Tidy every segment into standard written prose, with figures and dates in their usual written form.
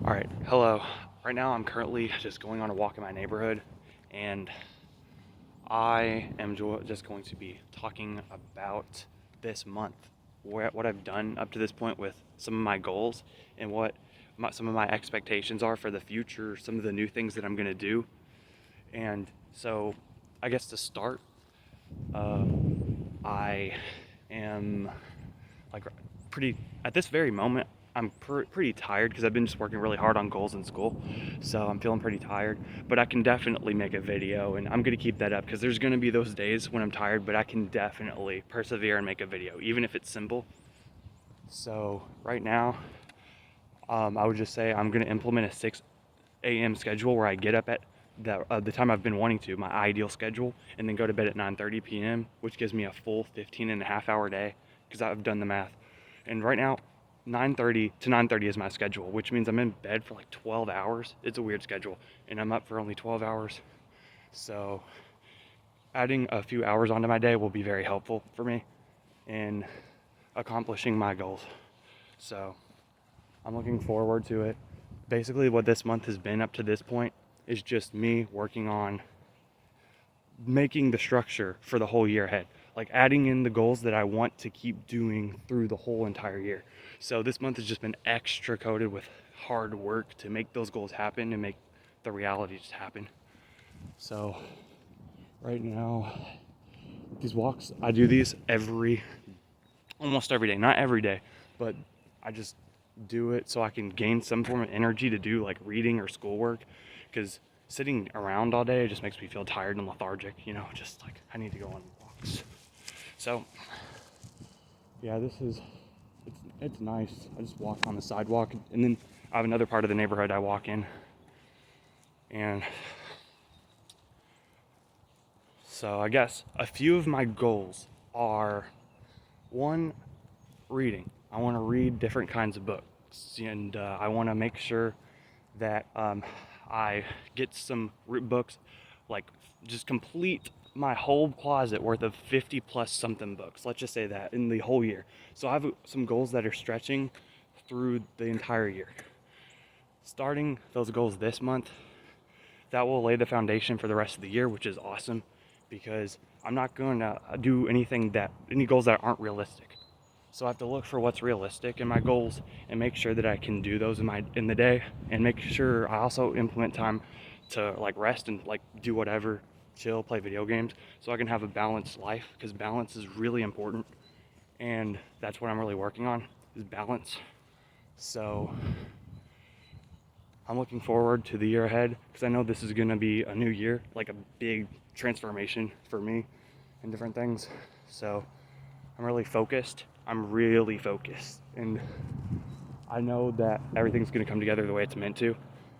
All right, hello. Right now I'm currently just going on a walk in my neighborhood, and I am just going to be talking about this month, what I've done up to this point with some of my goals and what some of my expectations are for the future, some of the new things that I'm going to do. And so I guess to start, uh, I am like pretty at this very moment. I'm pretty tired because I've been just working really hard on goals in school, so I'm feeling pretty tired. But I can definitely make a video, and I'm gonna keep that up because there's gonna be those days when I'm tired. But I can definitely persevere and make a video, even if it's simple. So right now, I would just say I'm gonna implement a 6 a.m. schedule where I get up at the time I've been wanting to, my ideal schedule, and then go to bed at 9:30 p.m., which gives me a full 15 and a half hour day because I've done the math. And right now, 9:30 to 9:30 is my schedule, which means I'm in bed for like 12 hours. It's a weird schedule, and I'm up for only 12 hours. So adding a few hours onto my day will be very helpful for me in accomplishing my goals. So I'm looking forward to it. Basically, what this month has been up to this point is just me working on making the structure for the whole year ahead, like adding in the goals that I want to keep doing through the whole entire year. So this month has just been extra coated with hard work to make those goals happen and make the reality just happen. So right now, these walks, I do these almost every day, not every day, but I just do it so I can gain some form of energy to do like reading or schoolwork, because sitting around all day just makes me feel tired and lethargic, just like I need to go on walks. So yeah, it's nice. I just walk on the sidewalk, and then I have another part of the neighborhood I walk in. And so I guess a few of my goals are: one, reading. I want to read different kinds of books, and I want to make sure that I get some books, like just complete my whole closet worth of 50 plus something books. Let's just say that in the whole year. So I have some goals that are stretching through the entire year. Starting those goals this month, that will lay the foundation for the rest of the year, which is awesome because I'm not going to do any goals that aren't realistic. So I have to look for what's realistic in my goals and make sure that I can do those in the day, and make sure I also implement time to like rest and like do whatever, chill, play video games, so I can have a balanced life, because balance is really important, and that's what I'm really working on, is balance. So I'm looking forward to the year ahead because I know this is going to be a new year, like a big transformation for me and different things. So I'm really focused. And I know that everything's going to come together the way it's meant to.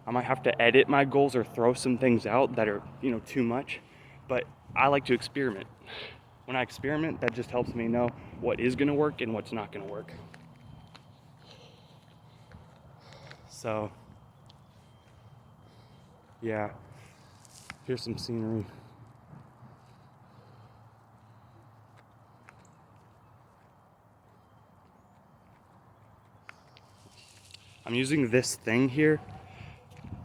I might have to edit my goals or throw some things out that are, too much, but I like to experiment. When I experiment, that just helps me know what is going to work and what's not going to work. So, yeah, here's some scenery. I'm using this thing here.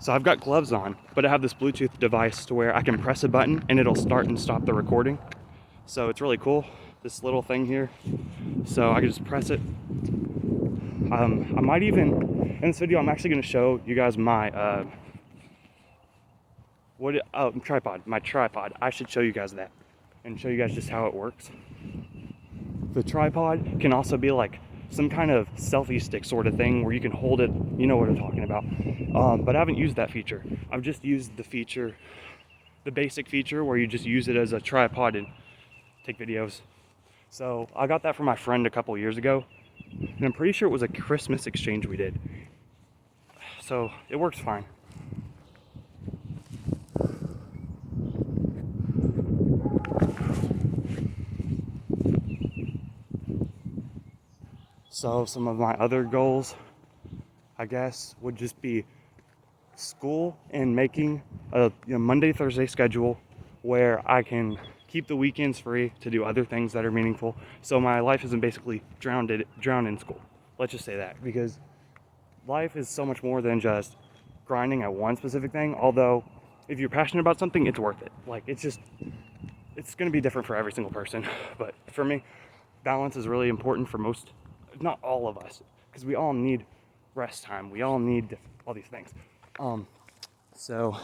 So I've got gloves on, but I have this Bluetooth device to where I can press a button and it'll start and stop the recording. So it's really cool, this little thing here. So I can just press it. I might even, in this video, I'm actually gonna show you guys my, my tripod. I should show you guys that and show you guys just how it works. The tripod can also be like some kind of selfie stick sort of thing where you can hold it, you know what I'm talking about. But I haven't used that feature. I've just used the basic feature where you just use it as a tripod and take videos. So I got that from my friend a couple years ago, and I'm pretty sure it was a Christmas exchange we did. So it works fine. So some of my other goals, I guess, would just be school and making a Monday, Thursday schedule where I can keep the weekends free to do other things that are meaningful. So my life isn't basically drowned in school. Let's just say that, because life is so much more than just grinding at one specific thing. Although, if you're passionate about something, it's worth it. Like, it's going to be different for every single person. But for me, balance is really important for most, not all of us, because we all need rest time. We all need all these things. So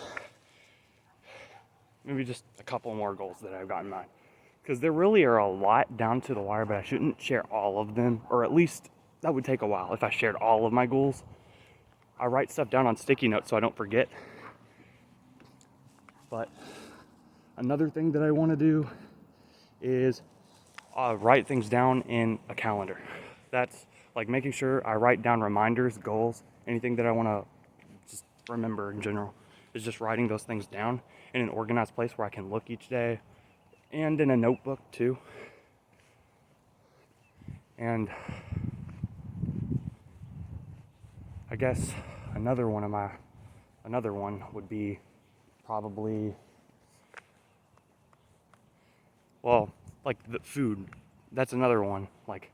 maybe just a couple more goals that I've got in mind, because there really are a lot down to the wire, but I shouldn't share all of them, or at least that would take a while if I shared all of my goals. I write stuff down on sticky notes so I don't forget. But another thing that I want to do is write things down in a calendar. That's like making sure I write down reminders, goals, anything that I want to just remember in general, is just writing those things down in an organized place where I can look each day, and in a notebook too. And I guess another one would be probably, well, like the food. That's another one. Like,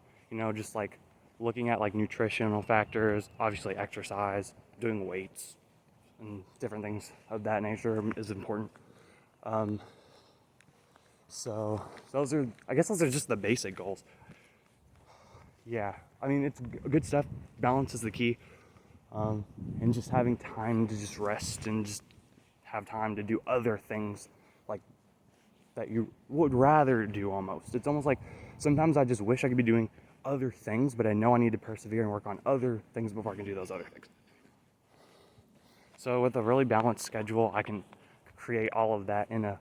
just like looking at like nutritional factors, obviously exercise, doing weights, and different things of that nature is important. So I guess those are just the basic goals. Yeah, I mean, it's good stuff. Balance is the key. And just having time to just rest and just have time to do other things like that you would rather do almost. It's almost like sometimes I just wish I could be doing other things, but I know I need to persevere and work on other things before I can do those other things. So with a really balanced schedule, I can create all of that in a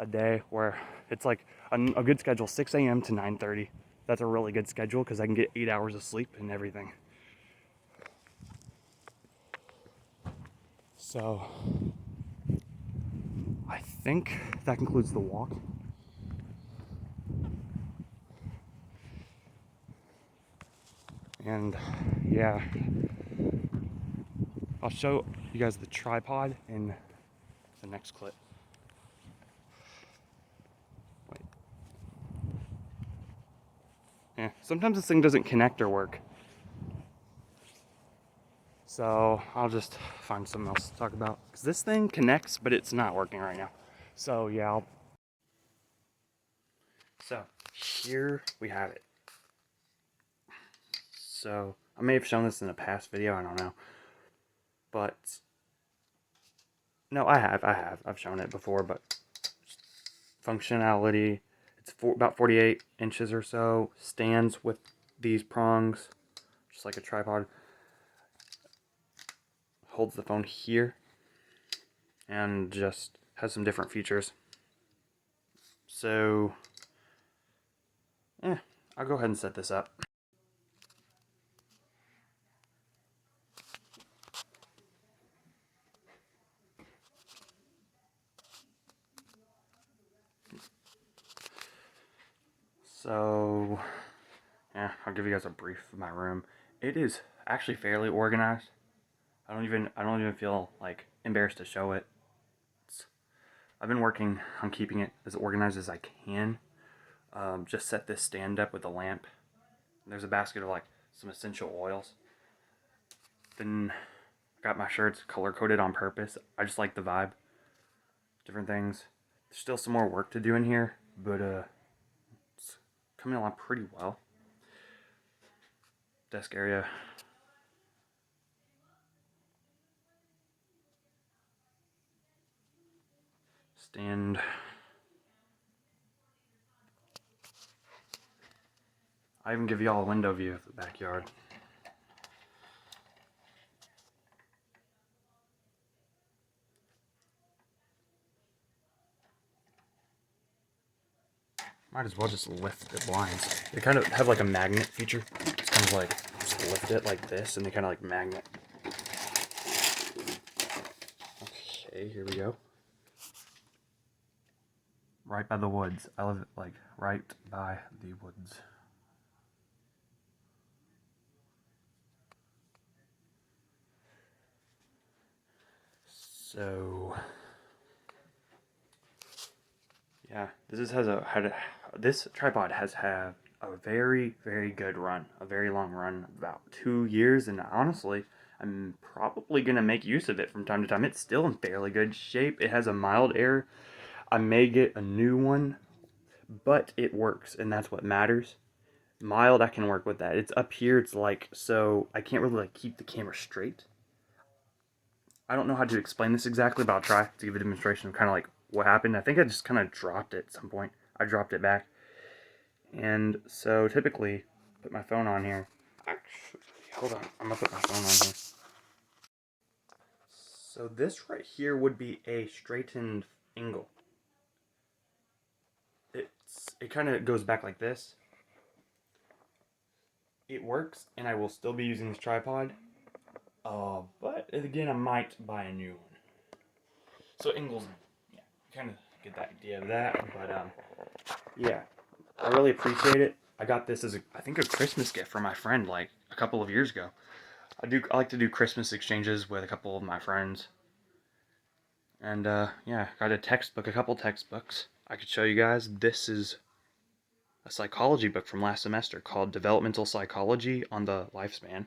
day where it's like a good schedule, 6 a.m. to 9:30. That's a really good schedule because I can get 8 hours of sleep and everything. So I think that concludes the walk. And yeah, I'll show you guys the tripod in the next clip. Wait. Yeah, sometimes this thing doesn't connect or work. So I'll just find something else to talk about. Because this thing connects, but it's not working right now. So yeah, so here we have it. So I may have shown this in a past video, I don't know. But no, I've shown it before, but functionality, it's about 48 inches or so, stands with these prongs, just like a tripod, holds the phone here, and just has some different features. So, I'll go ahead and set this up. So, I'll give you guys a brief of my room. It is actually fairly organized. I don't even feel like embarrassed to show it. I've been working on keeping it as organized as I can. Just set this stand up with a lamp. There's a basket of like some essential oils. Then I got my shirts color coded on purpose. I just like the vibe. Different things. There's still some more work to do in here, but it's coming along pretty well. Desk area. Stand. I even give y'all a window view of the backyard. Might as well just lift the blinds. They kind of have like a magnet feature. It's kind of like, just lift it like this and they kind of like magnet. Okay, here we go. Right by the woods. I live like right by the woods. So yeah, this tripod has had a very, very good run, a very long run, about 2 years, and honestly, I'm probably going to make use of it from time to time. It's still in fairly good shape. It has a mild error. I may get a new one, but it works, and that's what matters. Mild, I can work with that. It's up here, it's like, so I can't really like keep the camera straight. I don't know how to explain this exactly, but I'll try to give a demonstration of kind of like what happened. I think I just kind of dropped it at some point. I dropped it back. And so typically, put my phone on here. Actually, hold on, I'm gonna put my phone on here. So this right here would be a straightened angle. It kind of goes back like this. It works, and I will still be using this tripod. But again, I might buy a new one. So angles, yeah, kind of get the idea of that. But yeah, I really appreciate it. I got this as I think a Christmas gift from my friend like a couple of years ago. I like to do Christmas exchanges with a couple of my friends. And yeah, got a textbook, a couple textbooks. I could show you guys. This is a psychology book from last semester called Developmental Psychology on the Lifespan.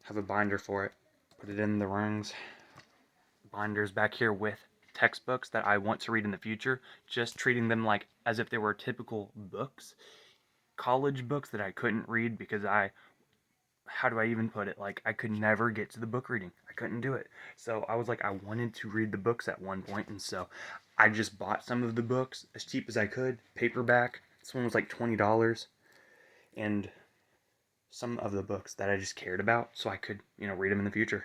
Have a binder for it. Put it in the rungs. Binders back here with textbooks that I want to read in the future, just treating them like as if they were typical books. College books that I couldn't read because how do I even put it? Like, I could never get to the book reading. I couldn't do it. So I was like, I wanted to read the books at one point, and so I just bought some of the books as cheap as I could, paperback. This one was like $20, and some of the books that I just cared about, so I could, read them in the future.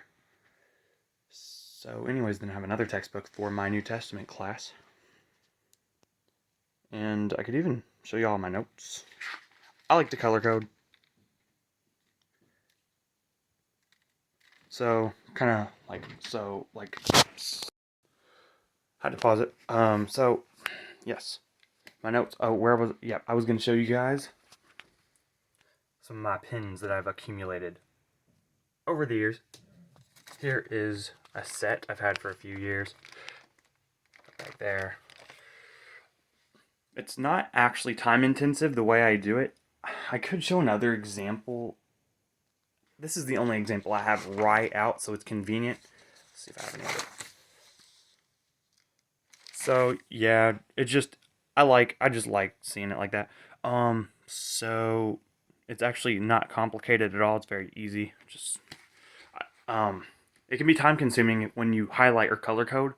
So anyways, then I have another textbook for my New Testament class. And I could even show you all my notes. I like to color code. So, had to pause it. So, yes. My notes. Oh, where was it? Yeah, I was going to show you guys some of my pins that I've accumulated over the years. Here is a set I've had for a few years. Right there. It's not actually time intensive the way I do it. I could show another example. This is the only example I have right out, so it's convenient. Let's see if I have any other. So yeah, I just like seeing it like that. So it's actually not complicated at all. It's very easy. It can be time consuming when you highlight or color code.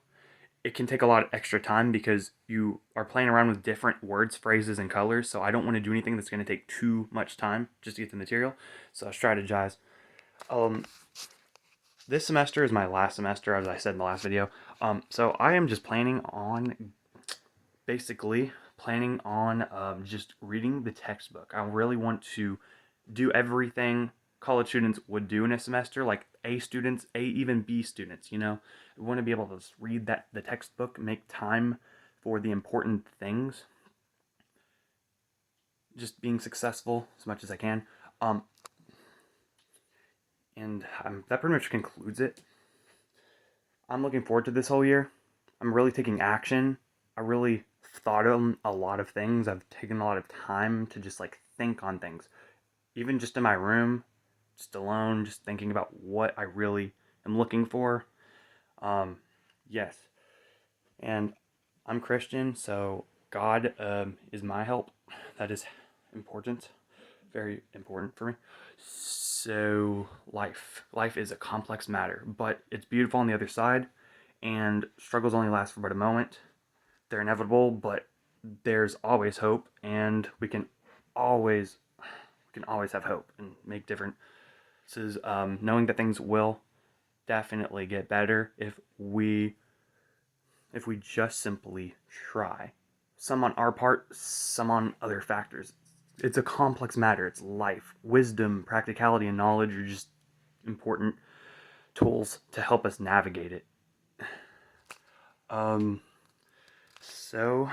It can take a lot of extra time because you are playing around with different words, phrases, and colors. So I don't want to do anything that's going to take too much time just to get the material. So I strategize. This semester is my last semester, as I said in the last video. So I am just planning on just reading the textbook. I really want to do everything college students would do in a semester, like A students, even B students. I want to be able to just read the textbook, make time for the important things, just being successful as much as I can. And that pretty much concludes it. I'm looking forward to this whole year. I'm really taking action. I really thought on a lot of things. I've taken a lot of time to just like think on things. Even just in my room, just alone, just thinking about what I really am looking for. Yes. And I'm Christian, so God is my help. That is important. Very important for me. So life is a complex matter, but it's beautiful on the other side, and struggles only last for but a moment. They're inevitable, but there's always hope, and we can always have hope and make differences. Knowing that things will definitely get better if we just simply try. Some on our part, some on other factors. It's a complex matter. It's life. Wisdom, practicality, and knowledge are just important tools to help us navigate it. So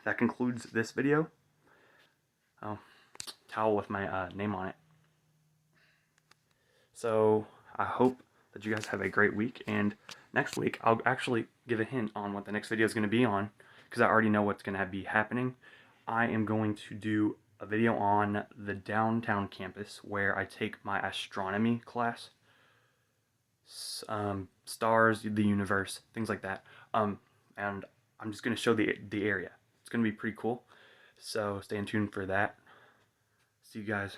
that concludes this video. Oh, towel with my name on it. So I hope that you guys have a great week, and next week I'll actually give a hint on what the next video is going to be on, because I already know what's going to be happening. I am going to do a video on the downtown campus where I take my astronomy class, stars, the universe, things like that. And I'm just gonna show the area. It's gonna be pretty cool. So stay tuned for that. See you guys.